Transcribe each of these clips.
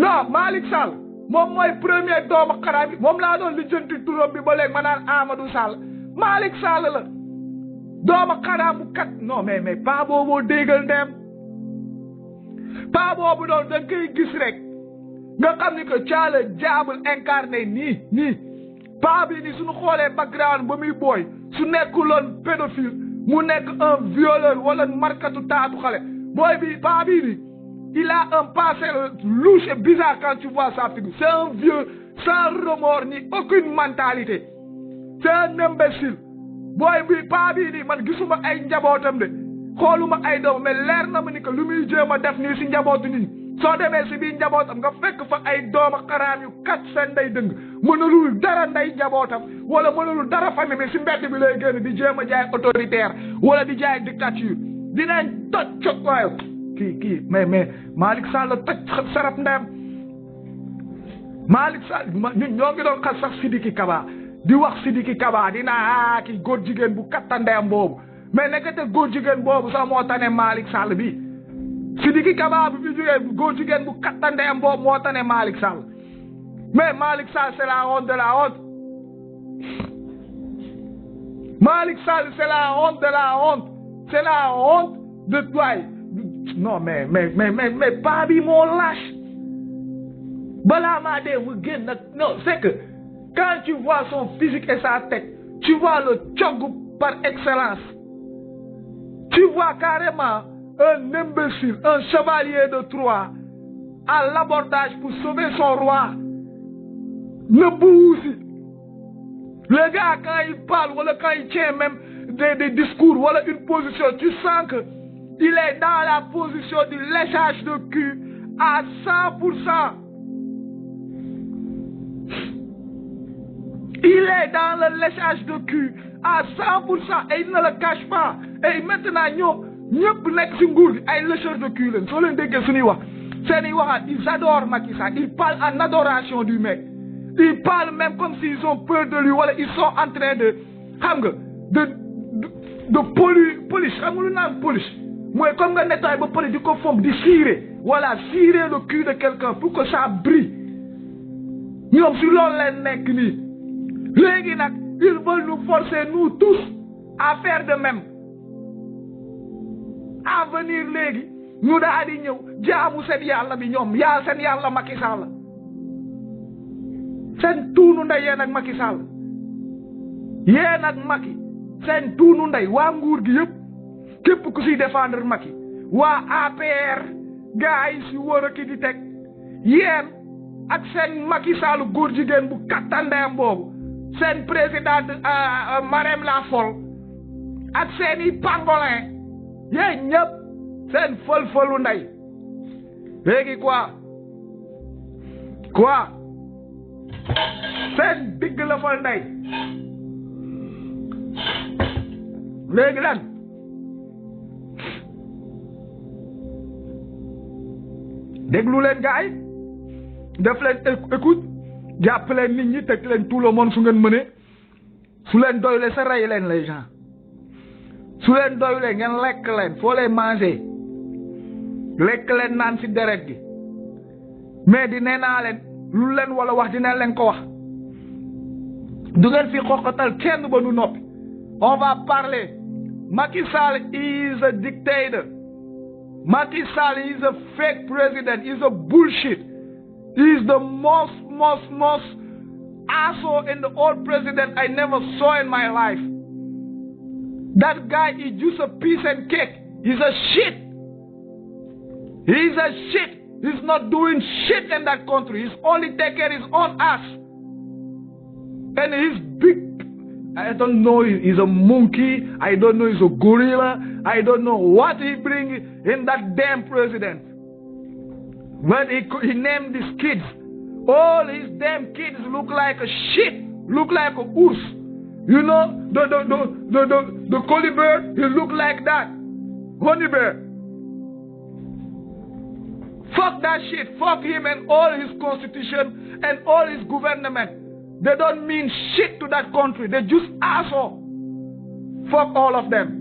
non Malick Sall moom mooy premier doomu xaraam bi moom laa doon lijjanti turam bi ba léegi ma naan Amadou Sall Malick Sall la doomu xaraamu kat non mais paa boobu déggal ndem paa boobu doon da nga koy gis rek nga xam ni que ca le diable incarné nii paa bi ni suñu xoolee background ba muy booy su nekkuloon pédophile mu nekk un violeur wala markatu taatu xale booy bi paa bii ni il a un passé louche et bizarre quand tu vois sa figure. C'est un vieux sans remords ni aucune mentalité. C'est un imbécile. Boy bi pa bi ni man gisuma ay njabootam de xooluma ay doom mais leer na ma ni que lu muy jéem a def nii si njabootu nit ñi soo demee si biir njabootam nga fekk fa ay dooma xaraam yu kat seen nday dëng mënulul dara nday njabootam wala mënulul dara famille bi si mbedd bi lay génn di jéem a jaay autoritaire wala di jaay dictature dinañ toj cog waayo kii mais Malick Sall toj sarap ndeyam Malick Sall ñun ñoo ngi doon xas sax Sidiki Kaba di wax Sidiki Kaba dina ki góor jigéen bu katta ndeyam boobu mais nekkate góor jigéen boobu sax moo tane Malick Sall bi Sidiki Kaba bi fi jógee góor jigéen bu katta ndeyam boobu moo tane Malick Sall mais Malick Sall c'est la honte de la honte Malick Sall c'est la honte de la honte c'est la honte de toi. Non mais pas bi moo lâche balaa maa dee mu génn nag non c'est que quand tu vois son physique et sa tête tu vois le tchog par excellence tu vois carrément un imbécile un chevalier de Troie à l'abordage pour sauver son roi le boussi le gars quand il parle wala quand il tient même des discours wala une position tu sens que il est dans la position du léchage de cul à 100%. Il est dans le léchage de cul à 100% et il ne le cache pas. Et maintenant, ñëpp nekk ci nguur gi ay lécheurs de cul lañ soo leen déggee suñuy wax seeni waxaat ils adorent Macky Sall ils parlent en adoration du mec ils parlent même comme s'ils ont peur de lui wala ils sont en train de xam nga de polish xam nga lu naan polish mooy comme nga nettoyer ba pare di ko fomp di cirer voilà cirer le cul de quelqu'un pour que ça brille ñoom si loolu leen nekk nii léegi nag ils veulent nous forcer nous tous à faire de même à venir léegi ñu daal di ñëw jaamu seen yàlla bi ñoom yaa seen yàlla Macky Sall seen tuunu ndey yéen ak Macky Sall yéen ak Macky seen tuunu ndey waa nguur gi yëpp képp ku si défendre Macky waa APR gars yi si wër a ki di teg yéen ak seen Macky Sall góor jigéen bu kattandeyam boobu seen présidente Marème la Folle ak seen i pangolin yéen ñëpp seen fël-fëlu ndey léegi quoi seen digg la fal ndey léegi lan déglu leen gars yi def leen écoute jàpp leen nit ñi teg leen tout le monde su ngeen mënee su leen doyle sa rey leen les gens su leen doyle ngeen lekk leen foo leen manger lekk leen naan si deret gi mais di nee naa leen lu leen wala wax dina leen ko wax du ngeen fi xoqatal kenn ba nu noppi on va parler Macky Sall is a dictator. Macky Sall is a fake president. He's a bullshit. He's the most asshole in the old president I never saw in my life. That guy is just a piece and cake. He's a shit. He's a shit. He's not doing shit in that country. He's only taking his own ass. And he's big. I don't know, he's a monkey. I don't know, he's a gorilla. I don't know what he brings in that damn president. When he named these kids, all his damn kids look like a shit, look like a goose. You know, the collie bird, he look like that. Honey bear. Fuck that shit. Fuck him and all his constitution and all his government. They don't mean shit to that country. They're just assholes. Fuck all of them.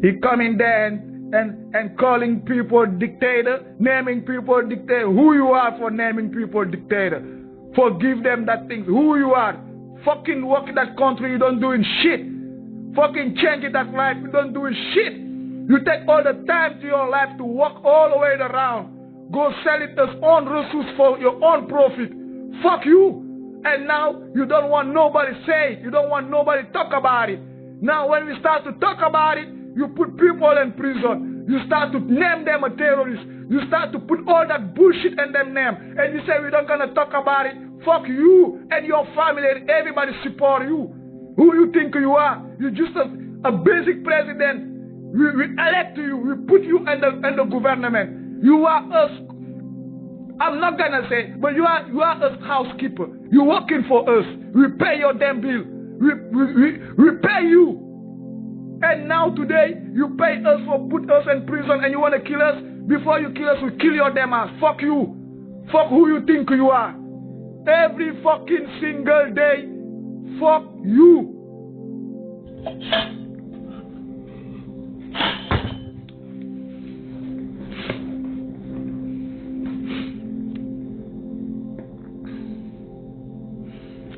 He come in there and and calling people dictator, naming people dictator. Who you are for naming people dictator? Forgive them that thing. Who you are? Fucking work in that country, you don't doing shit. Fucking change in that life, you don't doing shit. You take all the time to your life to walk all the way around. Go sell it as own resource for your own profit. Fuck you. And now you don't want nobody say it. You don't want nobody talk about it. Now when we start to talk about it, you put people in prison. You start to name them a terrorist. You start to put all that bullshit in them name. And you say we're not gonna talk about it. Fuck you and your family and everybody support you. Who you think you are? You're just a basic president. We elect you. We put you in the government. You are us. I'm not gonna say, but you are us housekeeper. You're working for us. We pay your damn bill. We pay you. And now today you pay us for put us in prison and you wanna kill us? Before you kill us, we kill your damn ass. Fuck you. Fuck who you think you are. Every fucking single day. Fuck you.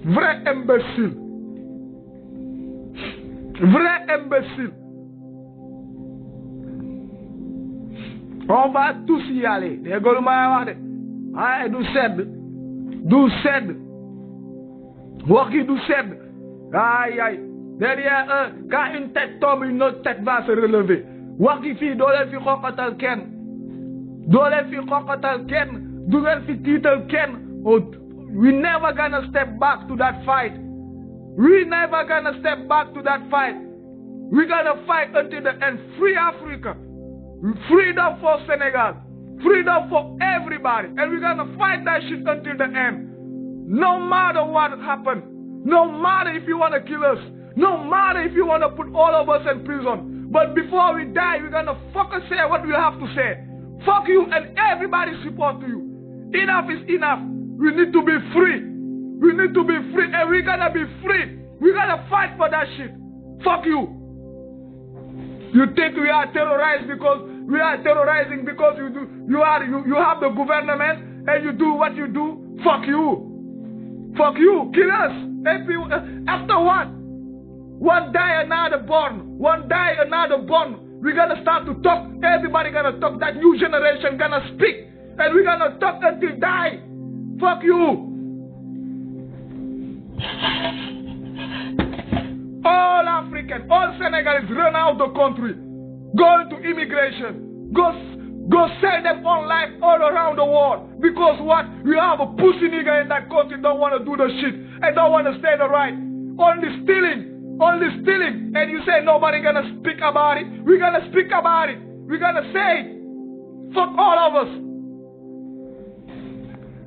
Vrai imbécile. Vrai imbécile. On va tous y aller. Dégg lu may wax de. Ay du sedd. Du sedd. Wax gi du sedd. Aïe aïe. Derrière quand une tête tombe, une autre tête va se relever. Wax gi fii doo leen fi xoqatal kenn. Doo leen fi xoqatal kenn. Du ngeen fi tiital kenn. We never gonna step back to that fight. We never gonna step back to that fight. We're gonna fight until the end. Free Africa. Freedom for Senegal. Freedom for everybody. And we're gonna fight that shit until the end. No matter what happens. No matter if you wanna kill us. No matter if you wanna put all of us in prison. But before we die, we're gonna fucking say what we have to say. Fuck you and everybody support you. Enough is enough. We need to be free. We need to be free and we're gonna be free. We're gonna fight for that shit. Fuck you. You think we are terrorized because we are terrorizing because you have the government and you do what you do? Fuck you. Fuck you. Kill us. After what? One die, another born. One die, another born. We're gonna start to talk. Everybody gonna talk. That new generation gonna speak. And we're gonna talk until die. Fuck you. All African, all Senegalese run out of the country. Go into immigration. Go sell them on life all around the world. Because what? We have a pussy nigga in that country don't want to do the shit and don't want to stay the right. Only stealing. Only stealing. And you say nobody gonna speak about it. We're gonna speak about it. We're gonna say it. Fuck all of us.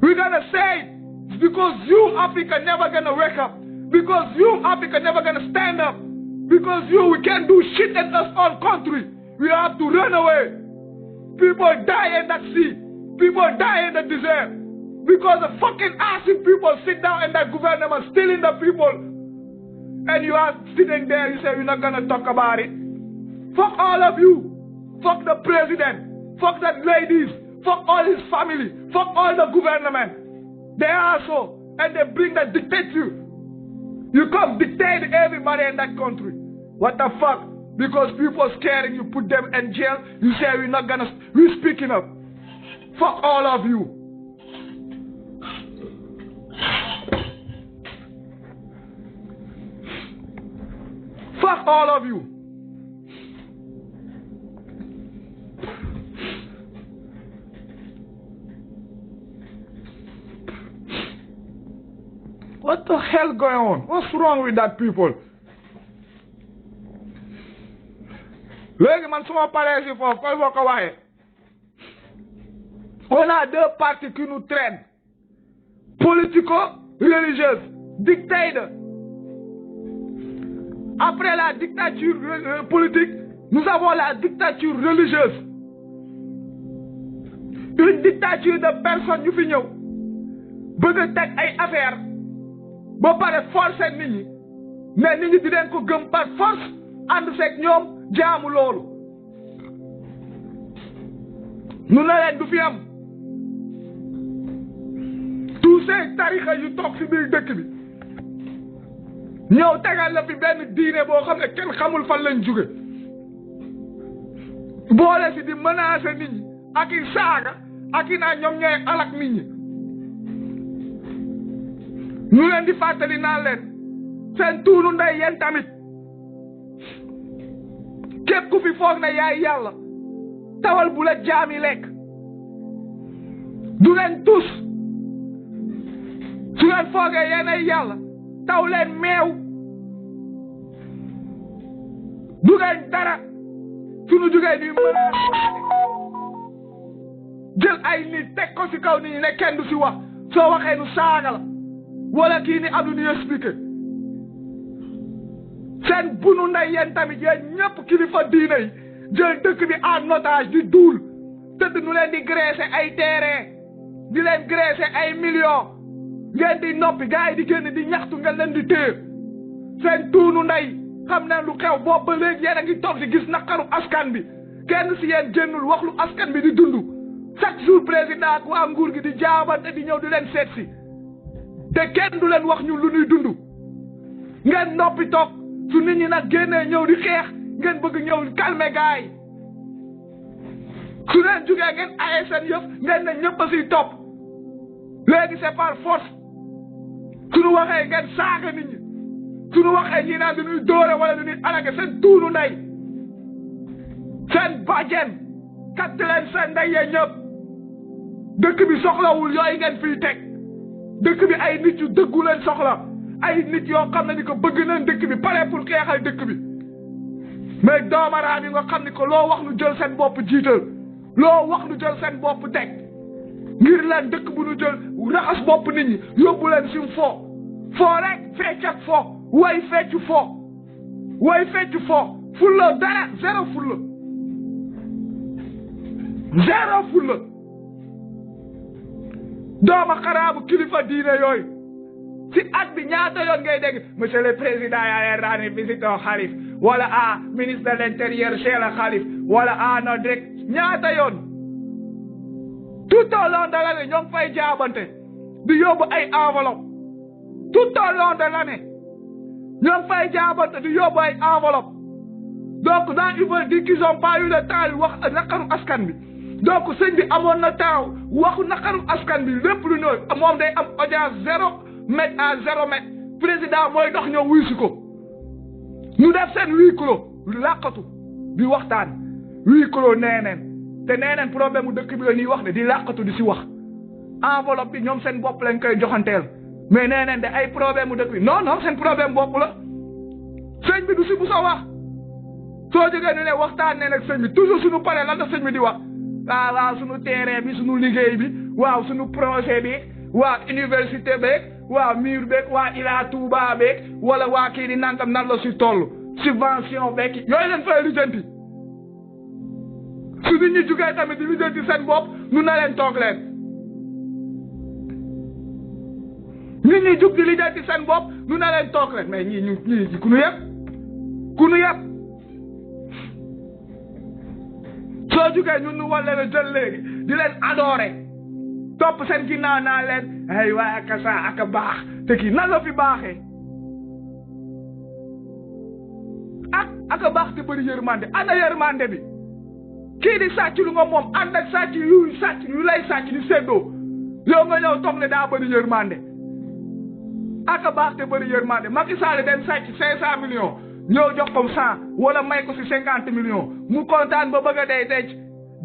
We're gonna say it because you, Africa, never gonna wake up. Because you, Africa, never gonna stand up. Because we can't do shit in us own country. We have to run away. People die in that sea. People die in the desert. Because the fucking asking people sit down in that government stealing the people. And you are sitting there, you say we're not gonna talk about it. Fuck all of you. Fuck the president. Fuck that ladies. Fuck all his family. Fuck all the government. They are so. And they bring the dictatorship. You come dictate everybody in that country. What the fuck? Because people are scared you put them in jail. You say we're speaking up. Fuck all of you. Fuck all of you. What the hell going on? What's wrong with that people? Léegi man suma paree si foofu koy boo ko waxee. On a deux partis qui nous traînent. Politico-religieuse. Dictateur. Après la dictature politique, nous avons la dictature religieuse. Une dictature de personnes yu fi ñëw. Bëgg a teg ay affaires. Ba pare forcer nit ñi mais nit ñi di leen ko gëm par force ànd seeg ñoom jaamu loolu nu ne leen du fi am tous ces tarixa yu toog si biir dëkk bi ñëw tegal la fi benn diine boo xam ne kenn xamul fan lañ jóge boole si di menacer nit ñi ak i saaga ak i naa ñoom ñooy alak nit ñi ñu leen di fàttali naan leen seen tuunu ndey yéen tamit képp ku fi foog ne yaay yàlla tawal bu la jaami lekk du leen tus su leen foogee yéen ay yàlla taw leen meew du ngeen dara suñu jugee ñuy mën a jël ay nit teg ko si kaw nit ñi ne kenn du si wax soo waxee nu saaga la wala kii ni am lu ñuy expliqué seen bunu ndey yéen tamit yéen ñëpp kilifa diine yi jël dëkk bi en otage di duul tëdd nu leen di graisser ay terrain di leen graisser ay millions ngeen di noppi gars yi di génn di ñaxtu ngeen leen di téye seen tuunu ndey xam ne lu xew boobu ba léegi yéen a ngi toog di gis naqaru askan bi kenn si yéen génnul wax lu askan bi di dund chaque jour président ak waa nguur gi di jaabante di ñëw di leen seet si te kenn du leen wax ñun lu ñuy dund ngeen noppi toog su nit ñi nag génnee ñëw di xeex ngeen bëgg ñëw calmer gars yi su leen jugee ngeen aye seen yëf ngeen ne ñëpp a siy topp léegi c'est par force suñu waxee ngeen saaga nit ñi suñu waxee ñi naan dañuy dóore wala dañuy alage seen tuunu ndey seen bàjjen katt leen seen ndey yee ñëpp dëkk bi soxlawul yooyu ngeen fiy teg dëkk bi ay nit yu dëggu leen soxla ay nit yoo xam ne ni ko bëgg nañ dëkk bi pare pour xeexal dëkk bi mais doomaraam yi nga xam ni ko loo wax nu jël seen bopp jiital loo wax nu jël seen bopp teg ngir leen dëkk bu nu jël raxas bopp nit ñi yóbbu leen si foo rek fecc ak foo way fecc foo fulla dara zéro fulla dooma xaraabu kilifa diine yooyu si at bi ñaata yoon ngay dégg monsieur le président yaa rani visite au xalif wala ministre de l'intérieur chez le xalif wala no direct ñaata yoon tout au long de l'année ñoo ngi fay jaabante di yóbbu ay enveloppe tout au long de l'année ñoo ngi fay jaabante di yóbbu ay enveloppe donc dans ils veulent dire qu'ils ont pas eu le temps wax naqaru askan bi donc sëñ bi amoon na temps waxu naqaru askan bi lépp lu ñëw moom day am audience 0 mètre à 0 mètre président mooy dox ñëw wuy si ko ñu def seen huis clos làqatu di waxtaan huis clos neeneen te neeneen problème mu dëkk bi la ñuy wax de di làqatu di si wax enveloppe bi ñoom seen bopp lañ koy joxanteel mais neeneen de ay problème mu dëkk bi non seen problème bopp la sëñ bi du si bu sa wax soo jógee ñu ne waxtaan ne nag sëñ bi toujours suñu paree lan la sëñ bi di wax waaw suñu terrain bi suñu liggéey bi waaw suñu projet bi waa université beeg waa mur beeg waa Ila Touba beeg wala waa kii di nangam nan la si toll subvention beeg yooyu leen fay lijjanti su nit ñi jugee tamit di lijjanti seen bopp nu na leen toog leen nit ñi jug di lijjanti seen bopp nu na leen toog leen mais ñii ku nu yëpp soo jugee ñun nu war leen a jël léegi di leen adorer topp seen ginnaaw naa leen ay waay aka saa aka baax te kii nan la fi baaxee aka baax te bëri yërmande ana yërmande bi kii di sàcc lu nga moom ànd ak sàcc yu lay sàcc di séddoo yow nga ñëw toog ne daa bëri yërmande aka baax te bëri yërmande Macky Sall dem sàcc 500 millions ñëw jox ko 100 wala may ko si 50 millions mu kontaan ba bëgg a dee denc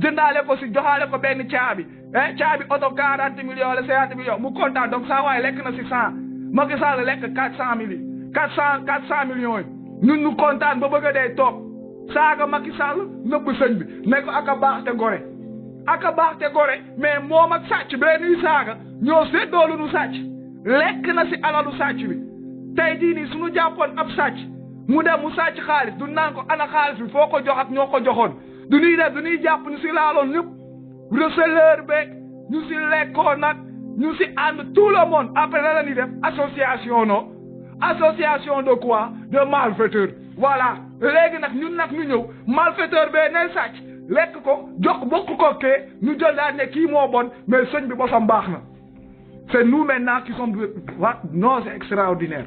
jëndaale ko si joxaale ko benn caabi oto 40 millions wala 50 millions mu kontaan donc saa waaye lekk na si 100 Macky Sall lekk 400 millions yi ñun ñu kontaan ba bëgg a dee toog saaga Macky Sall nëbb sëñ bi ne ko aka baax te gore mais moom ak sàcc bee nuy saaga ñoo séddoo lu nu sàcc lekk na si alalu sàcc bi tey jii nii suñu jàppoon ab sàcc mu dem mu sàcc xaalis du naan ko ana xaalis bi foo ko jox ak ñoo ko joxoon du ñuy def du ñuy jàpp ñu si laaloon ñëpp receleur beeg ñu si lekkoon nag ñu si ànd tout le monde après la ñuy def association de quoi de malfaiteurs voilà léegi nag ñun nag ñu ñëw malfaiteur bee nay sàcc lekk ko jox bokk ko kee ñu jël daal ne kii moo bon mais sëñ bi bosam baax na c'est nous maintenant qui sommes non c'est extraordinaire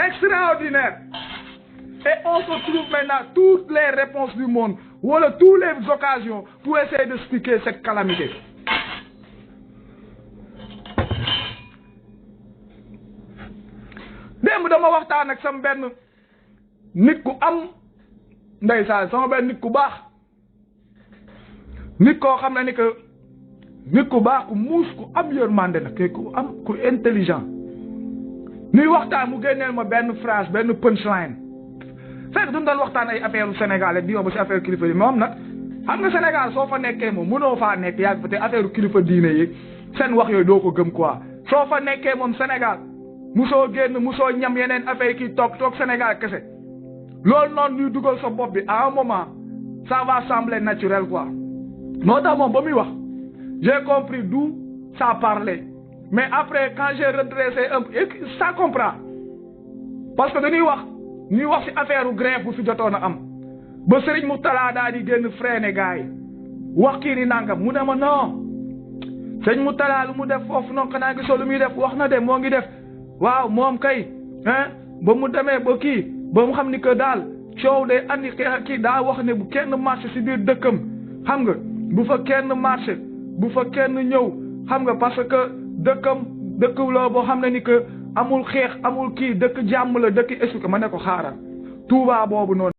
extraordinaire et on se trouve maintenant toutes les réponses du monde wala toutes les occasions pour essayer d'expliquer cette calamité démb dama waxtaan ak sama benn nit ku am ndeysaan sama benn nit ku baax nit koo xam ne ni que nit ku baax ku muus ku am yërmande nag ku intelligent ñuy waxtaan mu génneel ma benn phrase benn punchline fekk duñ doon waxtaan ay affaire u Sénégal di yóbbu si affaire kilifa yi moom nag xam nga Sénégal soo fa nekkee moom mënoo faa nekk yàgg fa te affaire kilifa diine yi seen wax yooyu doo ko gëm quoi soo fa nekkee moom Sénégal musoo génn musoo ñam yeneen affaire kii toog Sénégal kese loolu noonu ñuy dugal sa bopp bi à un moment ça va sembler naturel quoi moo tax moom ba muy wax j'ai compris d'où ça parlait mais après quand j'ai redressé un peu ça comprend parce que dañuy wax ñuy wax ci affaire u grève bu fi jotoon a am ba Serigne Mourtala daal di génn freiné gars yi wax kii ni nangam mu ne ma non Serigne Mourtala lu mu def foofu noonu xanaa gisoo lu muy def wax na de moo ngi def waaw moom kay ba mu demee ba kii ba mu xam ni que daal coow de andi kii daa wax ne bu kenn marché ci biir dëkkam xam nga bu fa kenn marché bu fa kenn ñëw xam nga parce que dëkk la boo xam ne ni que amul xeex amul kii dëkk jàmm la dëkk expliqué ma ne ko xaaral Touba boobu noonu